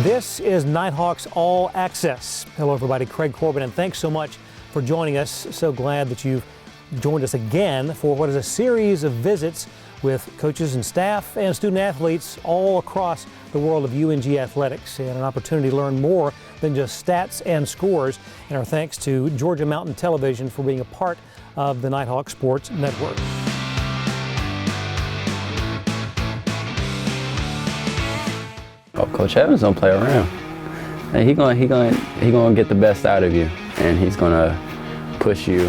This is Nighthawks All-Access. Hello everybody, Craig Corbin, and thanks so much for joining us. So glad that you've joined us again for what is a series of visits with coaches and staff and student athletes all across the world of UNG athletics, and an opportunity to learn more than just stats and scores. And our thanks to Georgia Mountain Television for being a part of the Nighthawk Sports Network. Oh, Coach Evans don't play around. And he gonna get the best out of you, and he's gonna push you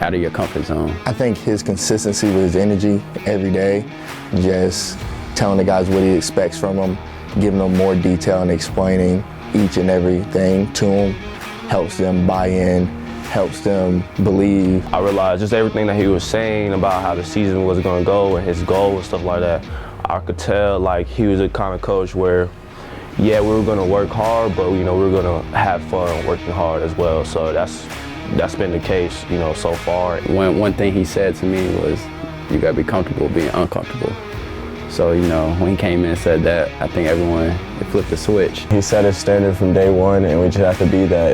out of your comfort zone. I think his consistency with his energy every day, just telling the guys what he expects from them, giving them more detail and explaining each and everything to them, helps them buy in, helps them believe. I realized just everything that he was saying about how the season was gonna go and his goal and stuff like that. I could tell like he was a kind of coach where, yeah, we were gonna work hard, but we were gonna have fun working hard as well. So that's been the case, so far. One thing he said to me was, you gotta be comfortable being uncomfortable. So, when he came in and said that, I think everyone flipped the switch. He set a standard from day one, and we just have to be that.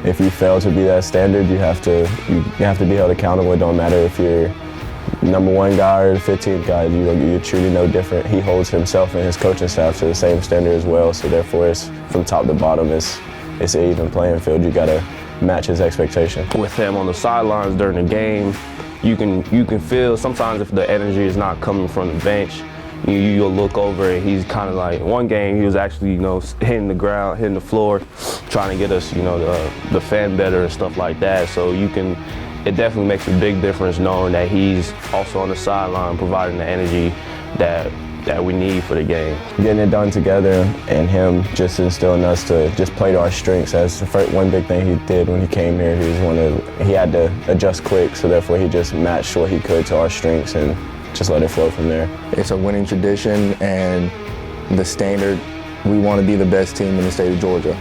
If you fail to be that standard, you have to be held accountable. It don't matter if you're number one guy or the 15th guy, you're truly no different. He holds himself and his coaching staff to the same standard as well, so therefore it's from top to bottom, it's an even playing field. You gotta match his expectation. With him on the sidelines during the game, you can feel sometimes if the energy is not coming from the bench, you'll look over and he's kind of like, one game he was actually hitting the ground, hitting the floor, trying to get us the fan better and stuff like that. So it definitely makes a big difference knowing that he's also on the sideline providing the energy that we need for the game. Getting it done together and him just instilling us to just play to our strengths. That's the first, one big thing he did when he came here. He had to adjust quick, so therefore he just matched what he could to our strengths and just let it flow from there. It's a winning tradition and the standard. We want to be the best team in the state of Georgia.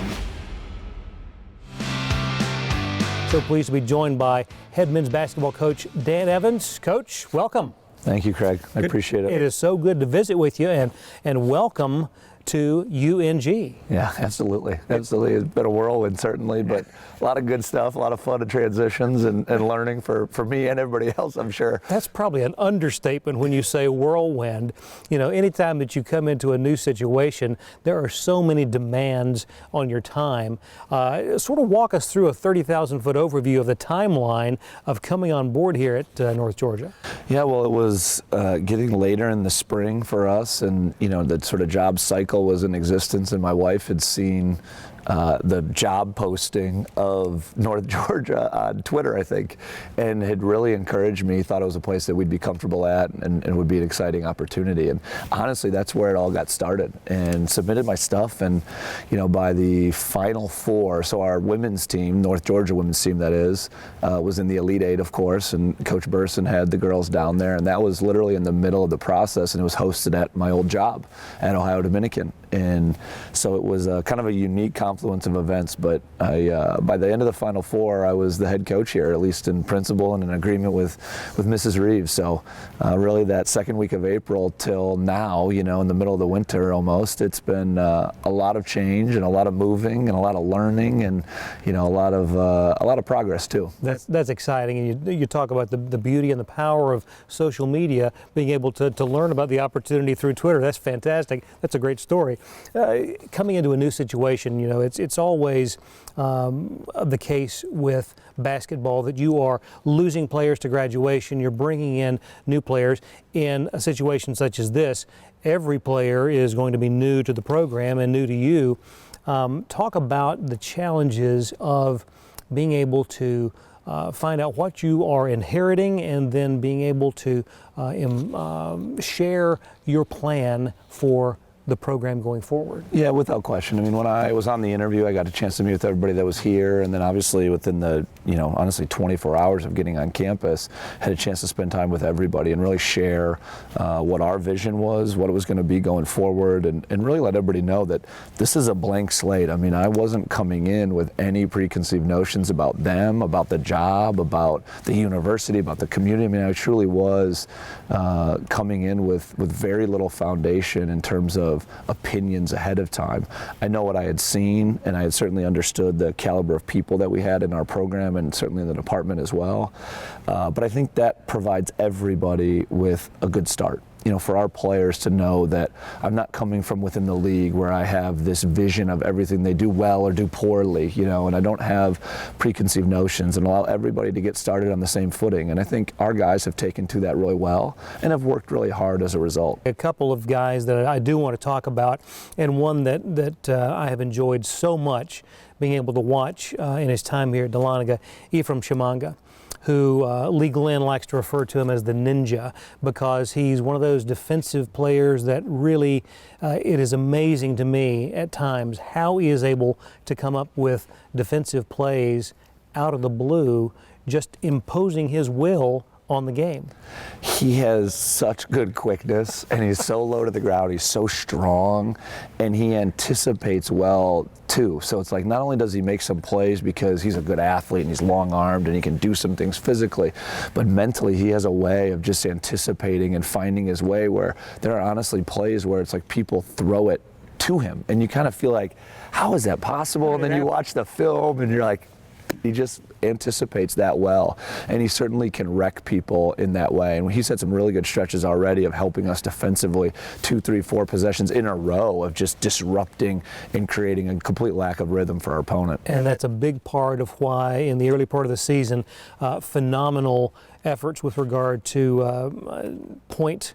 So pleased to be joined by head men's basketball coach Dan Evans. Coach, welcome. Thank you, Craig. I appreciate it. It is so good to visit with you, and welcome to UNG. Yeah, absolutely. Absolutely. It's been a whirlwind, certainly, but a lot of good stuff, a lot of fun and transitions and learning for me and everybody else, I'm sure. That's probably an understatement when you say whirlwind. Anytime that you come into a new situation, there are so many demands on your time. Sort of walk us through a 30,000-foot overview of the timeline of coming on board here at North Georgia. Yeah, well, it was getting later in the spring for us, and the sort of job cycle was in existence, and my wife had seen the job posting of North Georgia on Twitter, I think, and had really encouraged me, thought it was a place that we'd be comfortable at and would be an exciting opportunity. And honestly, that's where it all got started, and submitted my stuff. And, by the Final Four, so our women's team, North Georgia women's team that is, was in the Elite Eight, of course, and Coach Burson had the girls down there, and that was literally in the middle of the process, and it was hosted at my old job at Ohio Dominican. And so it was kind of a unique confluence of events, but by the end of the Final Four, I was the head coach here, at least in principle and in agreement with Mrs. Reeves. So really that second week of April till now, in the middle of the winter almost, it's been a lot of change and a lot of moving and a lot of learning and a lot of progress too. That's exciting, and you talk about the beauty and the power of social media, being able to learn about the opportunity through Twitter. That's fantastic. That's a great story. Coming into a new situation, it's always the case with basketball that you are losing players to graduation, you're bringing in new players. In a situation such as this, every player is going to be new to the program and new to you. Talk about the challenges of being able to find out what you are inheriting and then being able to share your plan for the program going forward? Yeah, without question. I mean, when I was on the interview, I got a chance to meet with everybody that was here, and then obviously within the, honestly 24 hours of getting on campus, had a chance to spend time with everybody and really share what our vision was, what it was going to be going forward, and really let everybody know that this is a blank slate. I mean, I wasn't coming in with any preconceived notions about them, about the job, about the university, about the community. I mean, I truly was coming in with very little foundation in terms of of opinions ahead of time. I know what I had seen, and I had certainly understood the caliber of people that we had in our program and certainly in the department as well. But I think that provides everybody with a good start. You know, for our players to know that I'm not coming from within the league where I have this vision of everything they do well or do poorly, you know, and I don't have preconceived notions, and allow everybody to get started on the same footing. And I think our guys have taken to that really well and have worked really hard as a result. A couple of guys that I do want to talk about, and one that I have enjoyed so much being able to watch in his time here at Dahlonega, Ephraim Chimanga, who Lee Glenn likes to refer to him as the ninja, because he's one of those defensive players that really, it is amazing to me at times how he is able to come up with defensive plays out of the blue, just imposing his will on the game. He has such good quickness, and he's so low to the ground, he's so strong, and he anticipates well too. So it's like, not only does he make some plays because he's a good athlete and he's long-armed and he can do some things physically, but mentally he has a way of just anticipating and finding his way, where there are honestly plays where it's like people throw it to him and you kind of feel like, how is that possible? And then you watch the film and you're like, he just anticipates that well, and he certainly can wreck people in that way. And he's had some really good stretches already of helping us defensively, 2, 3, 4 possessions in a row of just disrupting and creating a complete lack of rhythm for our opponent. And that's a big part of why in the early part of the season, phenomenal efforts with regard to point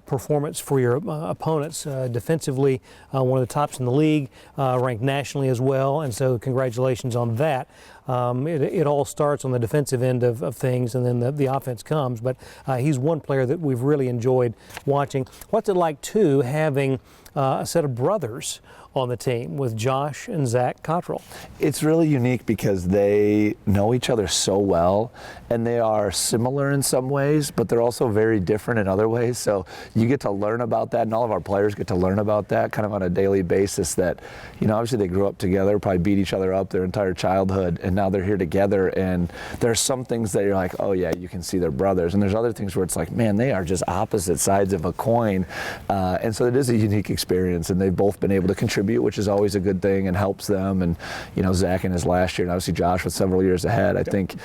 performance for your opponents. Defensively, one of the tops in the league, ranked nationally as well, and so congratulations on that. It all starts on the defensive end of things, and then the offense comes, but he's one player that we've really enjoyed watching. What's it like, too, having a set of brothers on the team with Josh and Zach Cottrell? It's really unique because they know each other so well, and they are similar in some ways, but they're also very different in other ways. So you get to learn about that, and all of our players get to learn about that kind of on a daily basis, that, you know, obviously they grew up together, probably beat each other up their entire childhood, and now they're here together, and there's some things that you're like, oh yeah, you can see they're brothers, and there's other things where it's like, man, they are just opposite sides of a coin. And so it is a unique experience, and they've both been able to contribute, which is always a good thing and helps them. And, you know, Zach in his last year, and obviously Josh with several years ahead, I think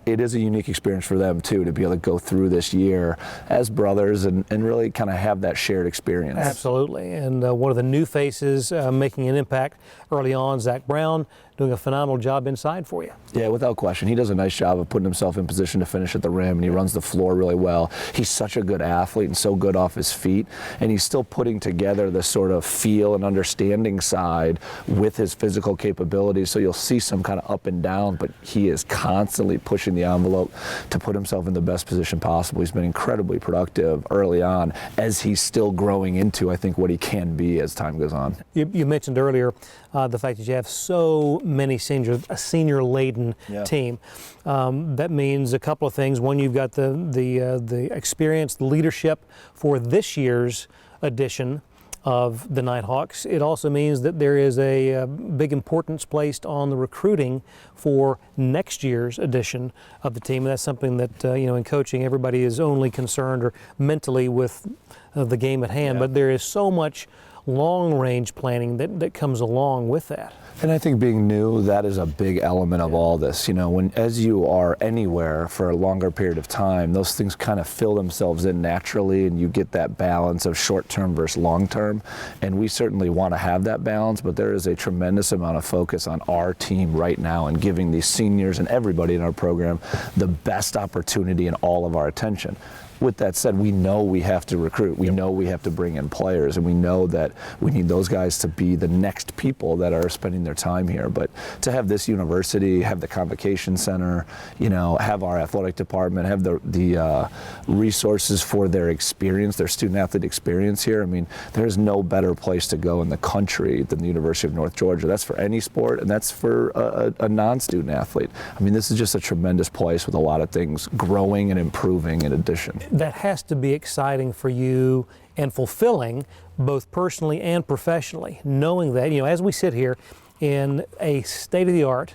it is a unique experience for them too, to be able to go through this year as brothers and really kind of have that shared experience. Absolutely. And one of the new faces making an impact early on, Zach Brown, doing a phenomenal job inside for you. Yeah, without question. He does a nice job of putting himself in position to finish at the rim, and he runs the floor really well. He's such a good athlete and so good off his feet, and he's still putting together the sort of feel and understanding side with his physical capabilities. So you'll see some kind of up and down, but he is constantly pushing the envelope to put himself in the best position possible. He's been incredibly productive early on, as he's still growing into, I think, what he can be as time goes on. You mentioned earlier the fact that you have so many seniors, a senior-laden team. That means a couple of things. One, you've got the experience, the leadership for this year's edition of the Nighthawks. It also means that there is a big importance placed on the recruiting for next year's edition of the team. And that's something that, you know, in coaching, everybody is only concerned or mentally with the game at hand, but there is so much long-range planning that comes along with that. And I think being new, that is a big element of all this. You know, as you are anywhere for a longer period of time, those things kind of fill themselves in naturally, and you get that balance of short-term versus long-term. And we certainly want to have that balance, but there is a tremendous amount of focus on our team right now and giving these seniors and everybody in our program the best opportunity and all of our attention. With that said, we know we have to recruit. We know we have to bring in players, and we know that we need those guys to be the next people that are spending their time here. But to have this university, have the convocation center, you know, have our athletic department, have the resources for their experience, their student-athlete experience here, I mean, there's no better place to go in the country than the University of North Georgia. That's for any sport, and that's for a non-student athlete. I mean, this is just a tremendous place with a lot of things growing and improving in addition. That has to be exciting for you and fulfilling, both personally and professionally, knowing that, you know, as we sit here in a state-of-the-art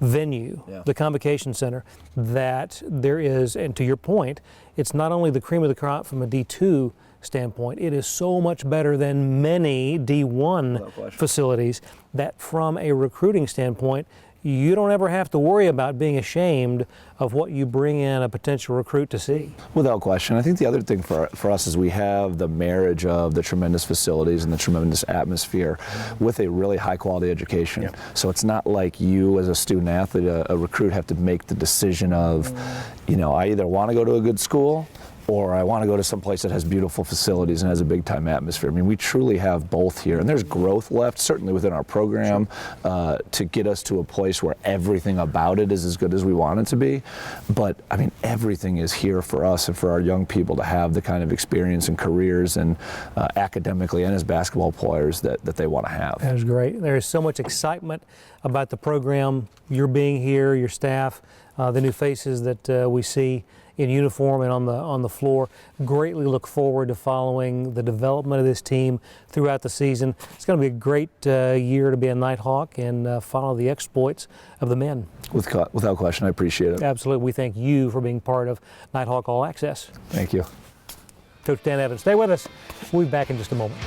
venue, the Convocation Center, that there is, and to your point, it's not only the cream of the crop from a D2 standpoint, it is so much better than many D1 facilities that from a recruiting standpoint, you don't ever have to worry about being ashamed of what you bring in a potential recruit to see. Without question. I think the other thing for us is we have the marriage of the tremendous facilities and the tremendous atmosphere with a really high quality education. Yep. So it's not like you as a student athlete, a recruit, have to make the decision of, you know, I either want to go to a good school or I want to go to some place that has beautiful facilities and has a big time atmosphere. I mean, we truly have both here, and there's growth left, certainly within our program, to get us to a place where everything about it is as good as we want it to be. But I mean, everything is here for us and for our young people to have the kind of experience and careers and academically and as basketball players that they want to have. That is great. There is so much excitement about the program, your being here, your staff, the new faces that we see in uniform and on the floor. Greatly look forward to following the development of this team throughout the season. It's going to be a great year to be a Nighthawk and follow the exploits of the men. Without question, I appreciate it. Absolutely. We thank you for being part of Nighthawk All-Access. Thank you. Coach Dan Evans, stay with us. We'll be back in just a moment.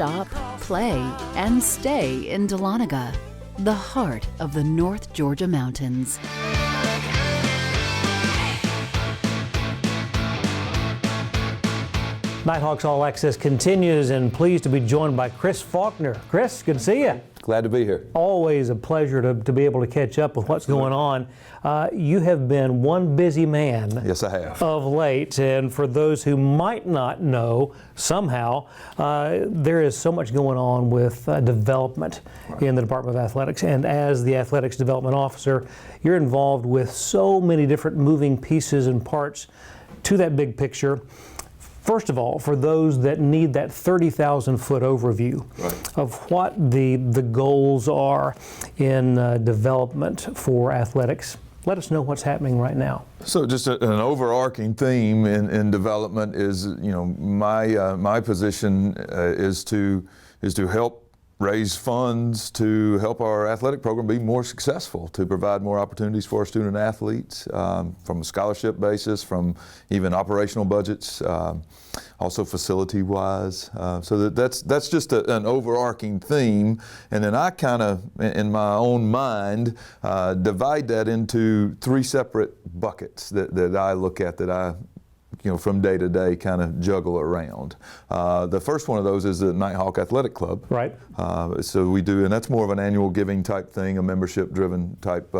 Shop, play, and stay in Dahlonega, the heart of the North Georgia mountains. Nighthawks All-Access continues, and pleased to be joined by Chris Faulkner. Chris, good to see you. Glad to be here. Always a pleasure to be able to catch up with what's going on. You have been one busy man. Yes, I have. Of late, and for those who might not know, somehow, there is so much going on with development in the Department of Athletics, and as the Athletics Development Officer, you're involved with so many different moving pieces and parts to that big picture. First of all, for those that need that 30,000-foot overview of what the goals are in development for athletics, let us know what's happening right now. So just an overarching theme in development is, you know, my position is to help raise funds to help our athletic program be more successful, to provide more opportunities for our student athletes from a scholarship basis, from even operational budgets, also facility-wise. So that's just an overarching theme. And then I kind of, in my own mind, divide that into three separate buckets that I look at, that I, you know, from day to day kind of juggle around. The first one of those is the Nighthawk Athletic Club. Right. So we do, and that's more of an annual giving type thing, a membership driven type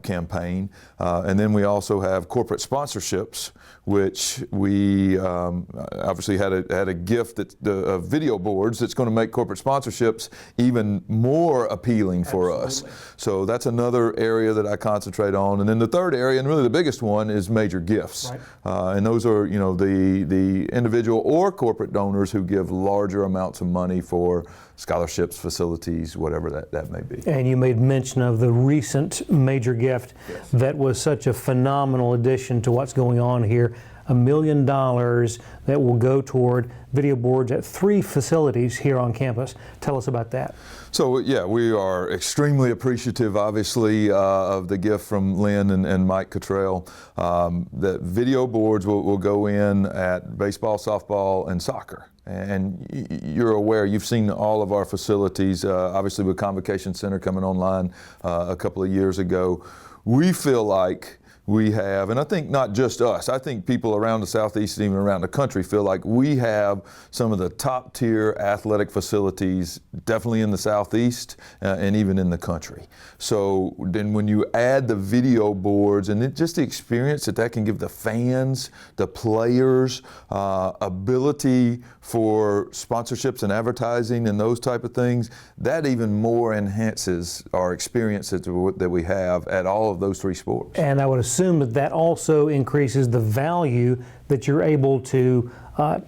campaign. And then we also have corporate sponsorships, which we obviously had a gift of video boards that's going to make corporate sponsorships even more appealing for us. So that's another area that I concentrate on. And then the third area, and really the biggest one, is major gifts. Right. And those are, you know, the individual or corporate donors who give larger amounts of money for scholarships, facilities, whatever that may be. And you made mention of the recent major gift. Yes. That was such a phenomenal addition to what's going on here. $1 million that will go toward video boards at 3 facilities here on campus. Tell us about that. So yeah, we are extremely appreciative, obviously, of the gift from Lynn and Mike Cottrell. The video boards will go in at baseball, softball, and soccer. And you're aware, you've seen all of our facilities, obviously with Convocation Center coming online a couple of years ago. We feel like we have, and I think not just us, I think people around the Southeast and even around the country feel like we have some of the top tier athletic facilities, definitely in the Southeast and even in the country. So then when you add the video boards and just the experience that can give the fans, the players, ability for sponsorships and advertising and those type of things, that even more enhances our experience that we have at all of those three sports. And I would assume that also increases the value that you're able to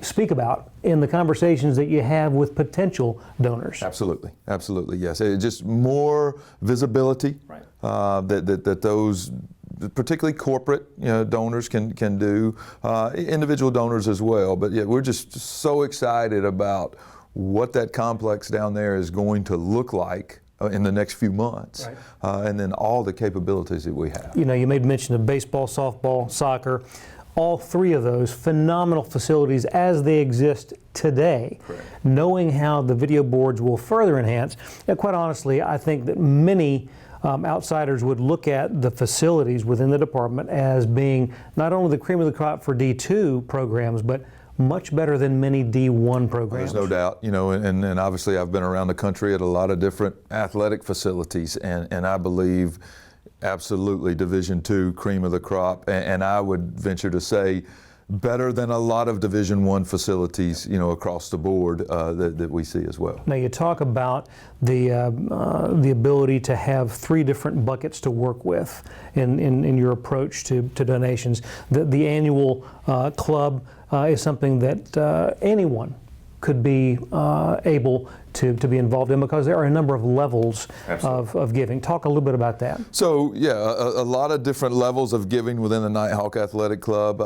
speak about in the conversations that you have with potential donors. Absolutely, absolutely, yes. It's just more visibility that those, particularly corporate donors can do, individual donors as well. But yeah, we're just so excited about what that complex down there is going to look like in the next few months, and then all the capabilities that we have. You made mention of baseball, softball, soccer. All three of those phenomenal facilities as they exist today. Correct. Knowing how the video boards will further enhance, quite honestly, I think that many outsiders would look at the facilities within the department as being not only the cream of the crop for D2 programs, but much better than many D1 programs. There's no doubt, and obviously I've been around the country at a lot of different athletic facilities, and I believe absolutely Division II, cream of the crop, and I would venture to say better than a lot of Division I facilities, across the board that we see as well. Now you talk about the ability to have three different buckets to work with in your approach to donations. The annual club is something that anyone could be able to be involved in, because there are a number of levels of giving. Talk a little bit about that. So yeah, a lot of different levels of giving within the Nighthawk Athletic Club.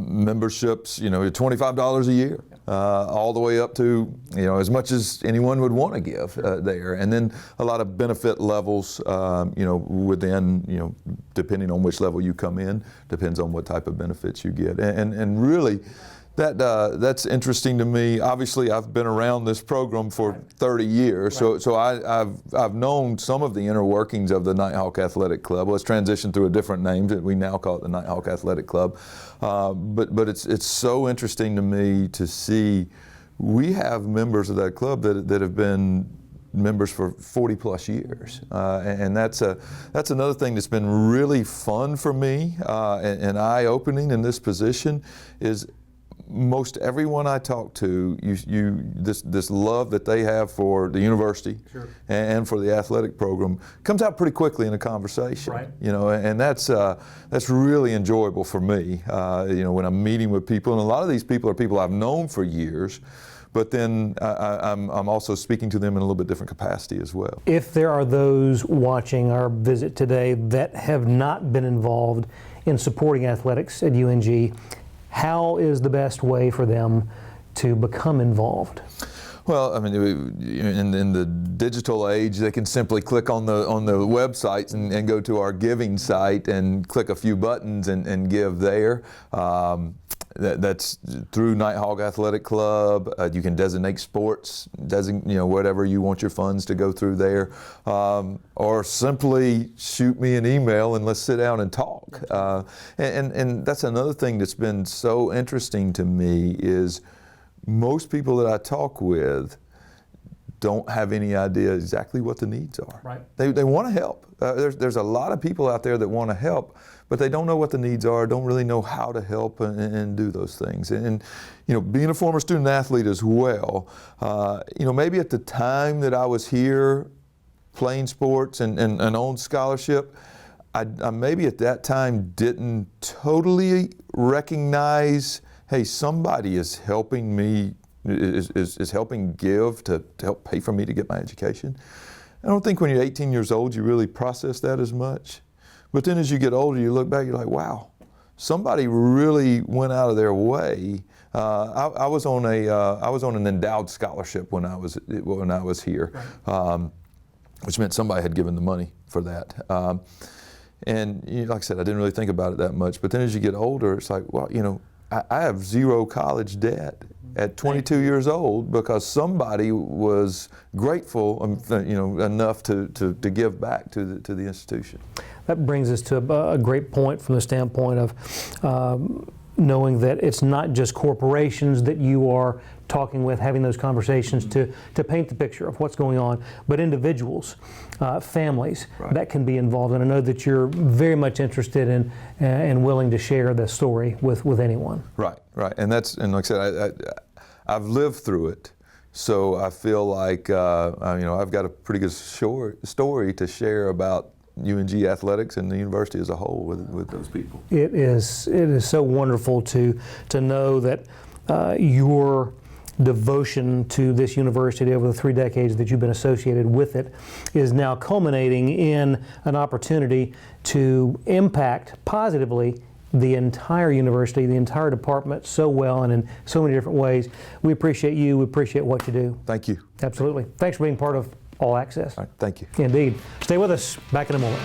Memberships, $25 a year, all the way up to as much as anyone would want to give there, and then a lot of benefit levels, within, depending on which level you come in, depends on what type of benefits you get, and really. That's interesting to me. Obviously, I've been around this program for 30 years, so I've known some of the inner workings of the Nighthawk Athletic Club. Well, it's transitioned through a different name. We now call it the Nighthawk Athletic Club. But it's so interesting to me to see we have members of that club that have been members for 40 plus years, and that's another thing that's been really fun for me and eye-opening in this position is. Most everyone I talk to, this love that they have for the university and for the athletic program comes out pretty quickly in a conversation. And that's really enjoyable for me. When I'm meeting with people, and a lot of these people are people I've known for years, but then I'm also speaking to them in a little bit different capacity as well. If there are those watching our visit today that have not been involved in supporting athletics at UNG, how is the best way for them to become involved? Well, I mean, in the digital age, they can simply click on the websites and go to our giving site and click a few buttons and give there. That's through Nighthawk Athletic Club. You can designate sports, whatever you want your funds to go through there, or simply shoot me an email and let's sit down and talk. And that's another thing that's been so interesting to me is most people that I talk with don't have any idea exactly what the needs are. They want to help. There's a lot of people out there that want to help, but they don't know what the needs are, don't really know how to help and do those things. And being a former student athlete as well, maybe at the time that I was here playing sports and on scholarship, I maybe at that time didn't totally recognize, hey, somebody is helping me, is helping give to help pay for me to get my education. I don't think when you're 18 years old you really process that as much. But then as you get older, you look back, you're like, wow, somebody really went out of their way. I was on an endowed scholarship when I was here, which meant somebody had given the money for that. And like I said, I didn't really think about it that much. But then as you get older, it's like, well, I have zero college debt at 22 years old because somebody was grateful, enough to give back to the institution. That brings us to a great point from the standpoint of knowing that it's not just corporations that you are talking with, having those conversations to paint the picture of what's going on, but individuals, families that can be involved. And I know that you're very much interested in and willing to share the story with anyone. Right. And like I said, I've lived through it, so I feel like I've got a pretty good story to share about UNG athletics and the university as a whole with those people. It is so wonderful to know that your devotion to this university over the 3 decades that you've been associated with it is now culminating in an opportunity to impact positively the entire university, the entire department so well and in so many different ways. We appreciate you. We appreciate what you do. Thank you. Absolutely. Thanks for being part of All Access. All right, thank you. Indeed. Stay with us. Back in a moment.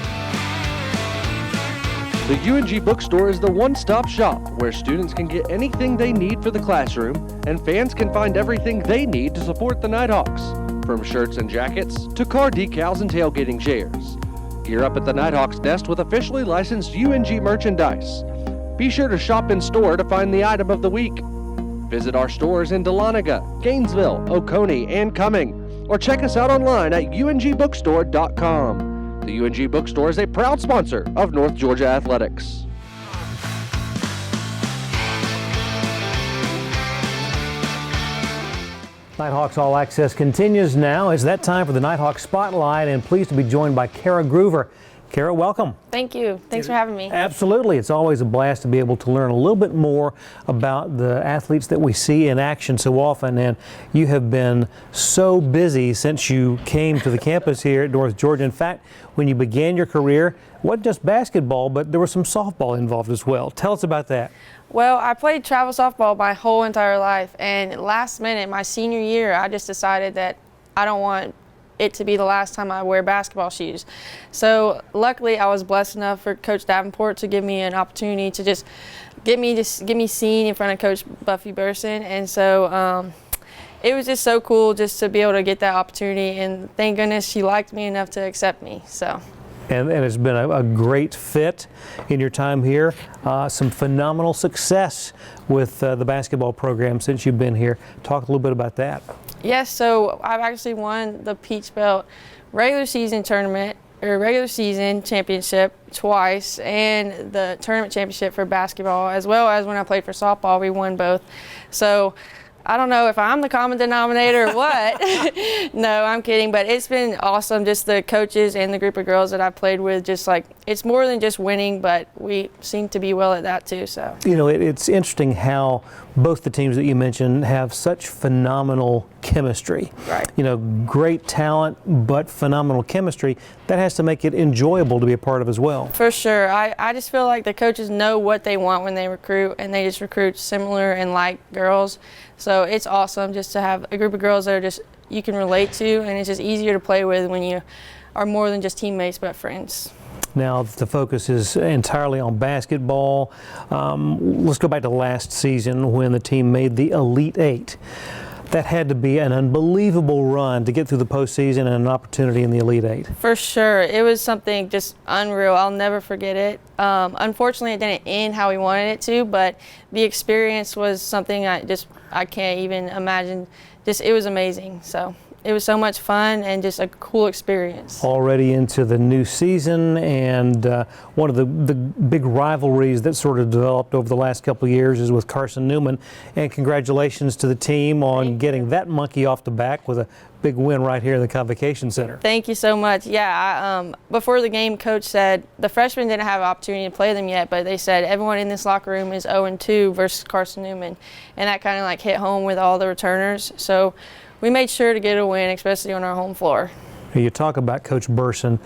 The UNG Bookstore is the one-stop shop where students can get anything they need for the classroom and fans can find everything they need to support the Nighthawks, from shirts and jackets to car decals and tailgating chairs. Gear up at the Nighthawks nest with officially licensed UNG merchandise. Be sure to shop in store to find the item of the week. Visit our stores in Dahlonega, Gainesville, Oconee, and Cumming, or check us out online at ungbookstore.com. The UNG Bookstore is a proud sponsor of North Georgia Athletics. Nighthawks All Access continues now. It's that time for the Nighthawks Spotlight, and pleased to be joined by Kara Groover. Kara, welcome. Thank you. Thanks for having me. Absolutely. It's always a blast to be able to learn a little bit more about the athletes that we see in action so often. And you have been so busy since you came to the campus here at North Georgia. In fact, when you began your career, it wasn't just basketball, but there was some softball involved as well. Tell us about that. Well, I played travel softball my whole entire life. And last minute, my senior year, I just decided that I don't want it to be the last time I wear basketball shoes. So luckily I was blessed enough for Coach Davenport to give me an opportunity to just get me seen in front of Coach Buffy Burson. And so it was just so cool just to be able to get that opportunity, and thank goodness she liked me enough to accept me. So. And it's been a great fit in your time here. Some phenomenal success with the basketball program since you've been here. Talk a little bit about that. Yes, so I've actually won the Peach Belt regular season championship twice, and the tournament championship for basketball, as well as when I played for softball, we won both. So I don't know if I'm the common denominator or what. No, I'm kidding, but it's been awesome. Just the coaches and the group of girls that I've played with, just like, it's more than just winning, but we seem to be well at that too. So it's interesting how both the teams that you mentioned have such phenomenal chemistry. Right. Great talent, but phenomenal chemistry. That has to make it enjoyable to be a part of as well. For sure. I just feel like the coaches know what they want when they recruit, and they just recruit similar and like girls. So it's awesome just to have a group of girls that are just you can relate to, and it's just easier to play with when you are more than just teammates but friends. Now the focus is entirely on basketball. Let's go back to last season when the team made the Elite Eight. That had to be an unbelievable run to get through the postseason and an opportunity in the Elite Eight. For sure. It was something just unreal. I'll never forget it. Unfortunately, it didn't end how we wanted it to, but the experience was something I can't even imagine. It was amazing. So it was so much fun and just a cool experience. Already into the new season, and one of the big rivalries that sort of developed over the last couple of years is with Carson Newman. And congratulations to the team on getting that monkey off the back with a big win right here in the Convocation Center. Thank you so much. Yeah, before the game, Coach said the freshmen didn't have an opportunity to play them yet, but they said everyone in this locker room is 0-2 versus Carson Newman. And that kind of hit home with all the returners. So we made sure to get a win, especially on our home floor. You talk about Coach Burson,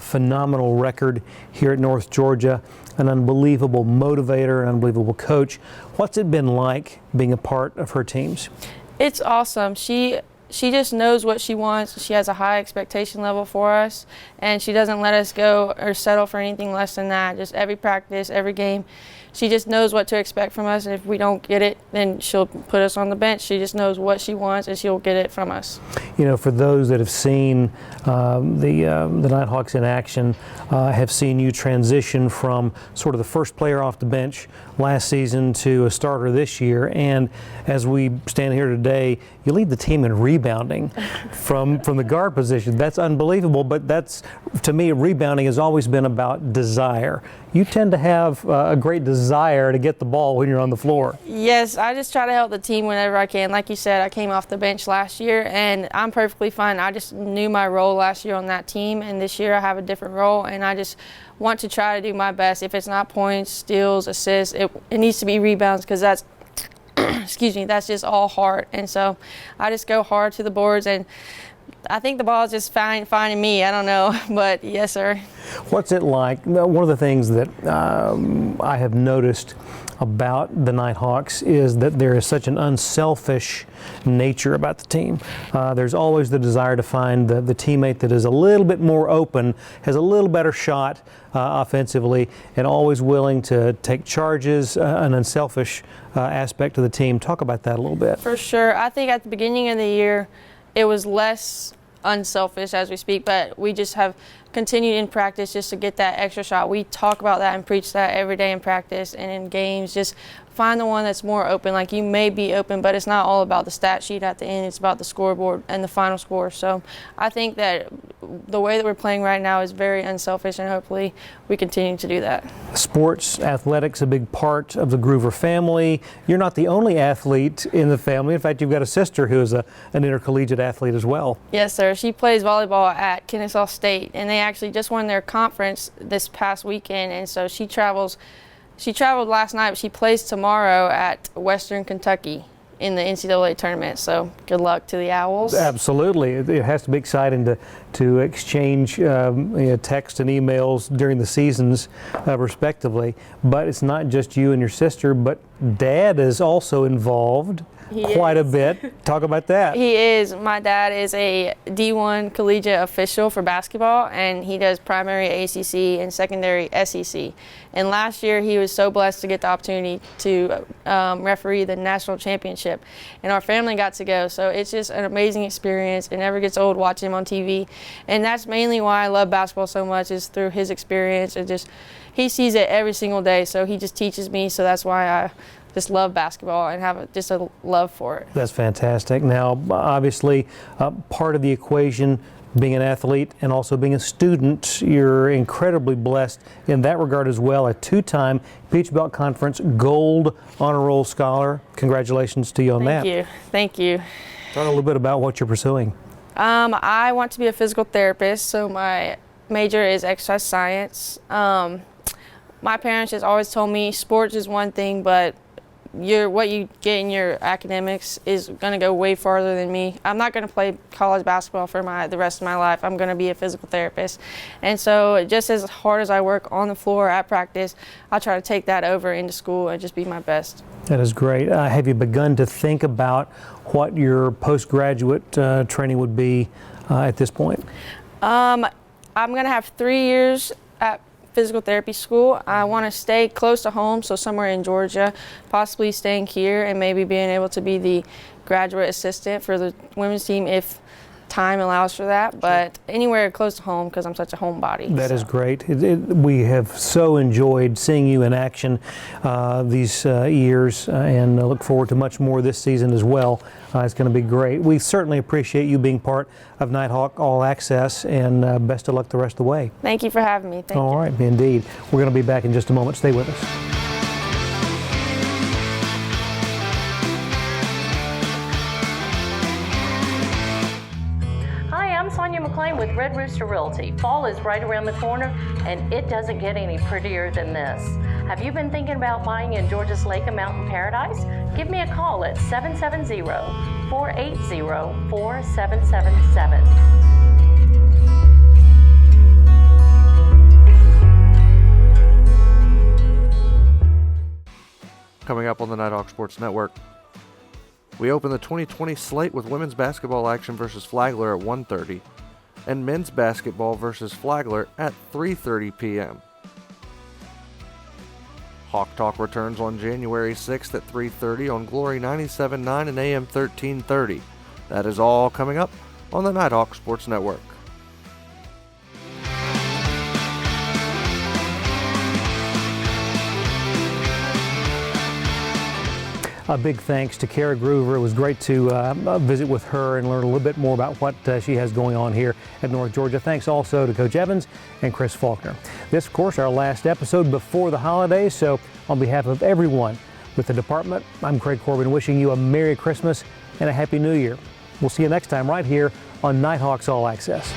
phenomenal record here at North Georgia, an unbelievable motivator, an unbelievable coach. What's it been like being a part of her teams? It's awesome. She she just knows what she wants. She has a high expectation level for us, and she doesn't let us go or settle for anything less than that. Just every practice, every game, she just knows what to expect from us, and if we don't get it, then she'll put us on the bench. She just knows what she wants, and she'll get it from us. You know, for those that have seen the Nighthawks in action, have seen you transition from sort of the first player off the bench last season to a starter this year, and as we stand here today, you lead the team in rebounding from the guard position. That's unbelievable, but that's, to me, rebounding has always been about desire. You tend to have a great desire to get the ball when you're on the floor. Yes, I just try to help the team whenever I can. Like you said, I came off the bench last year, and I'm perfectly fine. I just knew my role last year on that team, and this year I have a different role, and I just want to try to do my best. If it's not points, steals, assists, it needs to be rebounds, because that's excuse me, that's just all heart. And so I just go hard to the boards, and I think the ball is just finding me. I don't know, but yes, sir. What's it like? One of the things that I have noticed about the Nighthawks is that there is such an unselfish nature about the team. There's always the desire to find the teammate that is a little bit more open, has a little better shot offensively, and always willing to take charges, an unselfish aspect of the team. Talk about that a little bit. For sure. I think at the beginning of the year, it was less unselfish as we speak, but we just have continued in practice just to get that extra shot. We talk about that and preach that every day in practice and in games. Just find the one that's more open. Like, you may be open, but it's not all about the stat sheet at the end. It's about the scoreboard and the final score. So I think that the way that we're playing right now is very unselfish, and hopefully we continue to do that. Sports, athletics, a big part of the Groover family. You're not the only athlete in the family. In fact, you've got a sister who is an intercollegiate athlete as well. Yes, sir. She plays volleyball at Kennesaw State, and they actually just won their conference this past weekend, and so she traveled last night, but she plays tomorrow at Western Kentucky in the NCAA tournament. So good luck to the Owls. Absolutely. It has to be exciting to exchange text and emails during the seasons, respectively. But it's not just you and your sister, but Dad is also involved quite a bit. Talk about that. He is. My dad is a D1 collegiate official for basketball, and he does primary ACC and secondary SEC. And last year he was so blessed to get the opportunity to referee the national championship, and our family got to go. So it's just an amazing experience. It never gets old watching him on TV, and that's mainly why I love basketball so much, is through his experience. And just, he sees it every single day, so he just teaches me. So that's why I just love basketball and have just a love for it. That's fantastic. Now, obviously, part of the equation, being an athlete and also being a student, you're incredibly blessed in that regard as well. A two-time Peach Belt Conference Gold Honor Roll Scholar. Congratulations to you on that. Thank you. Thank you. Talk a little bit about what you're pursuing. I want to be a physical therapist, so my major is exercise science. My parents just always told me sports is one thing, but what you get in your academics is going to go way farther than me. I'm not going to play college basketball for the rest of my life. I'm going to be a physical therapist. And so just as hard as I work on the floor at practice, I try to take that over into school and just be my best. That is great. Have you begun to think about what your postgraduate training would be at this point? I'm going to have 3 years at physical therapy school. I want to stay close to home, so somewhere in Georgia, possibly staying here and maybe being able to be the graduate assistant for the women's team if time allows for that, but anywhere close to home because I'm such a homebody. That is great. We have so enjoyed seeing you in action these years, and I look forward to much more this season as well. It's going to be great. We certainly appreciate you being part of Nighthawk All-Access, and best of luck the rest of the way. Thank you for having me. Thank you. All right, indeed. We're going to be back in just a moment. Stay with us. With Red Rooster Realty. Fall is right around the corner, and it doesn't get any prettier than this. Have you been thinking about buying in Georgia's Lake and Mountain Paradise? Give me a call at 770-480-4777. Coming up on the Nighthawk Sports Network. We open the 2020 slate with women's basketball action versus Flagler at 1:30 and men's basketball versus Flagler at 3:30 p.m. Hawk Talk returns on January 6th at 3:30 on Glory 97.9 and AM 1330. That is all coming up on the Nighthawk Sports Network. A big thanks to Kara Groover. It was great to visit with her and learn a little bit more about what she has going on here at North Georgia. Thanks also to Coach Evans and Chris Faulkner. This, of course, our last episode before the holidays, so on behalf of everyone with the department, I'm Craig Corbin wishing you a Merry Christmas and a Happy New Year. We'll see you next time right here on Nighthawks All Access.